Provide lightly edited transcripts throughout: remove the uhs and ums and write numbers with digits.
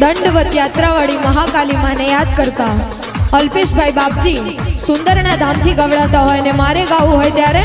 दंडवत यात्रावाड़ी महाकाली माने याद करता अल्पेश भाई बापजी सुंदरना धाम थी गवड़ाता होय ने मारे गावुं होय त्यारे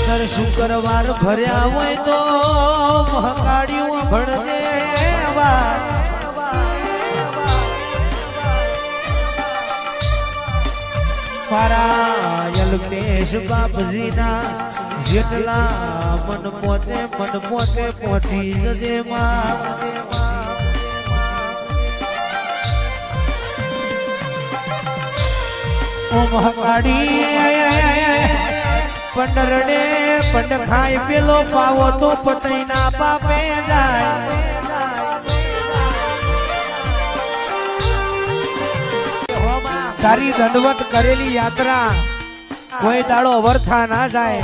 दर शुक्रवार भर्या होय तो महकाड़ियों भणने मारा अल्पेश बापजी ना जेटला मन मोचे पहुंची जजे ओ महकाड़ी पंडरने पंड खाई पेलो पावो तो पतई ना पापे जाए तारी दंडवत करेली यात्रा कोई दाड़ो वर्था ना जाए।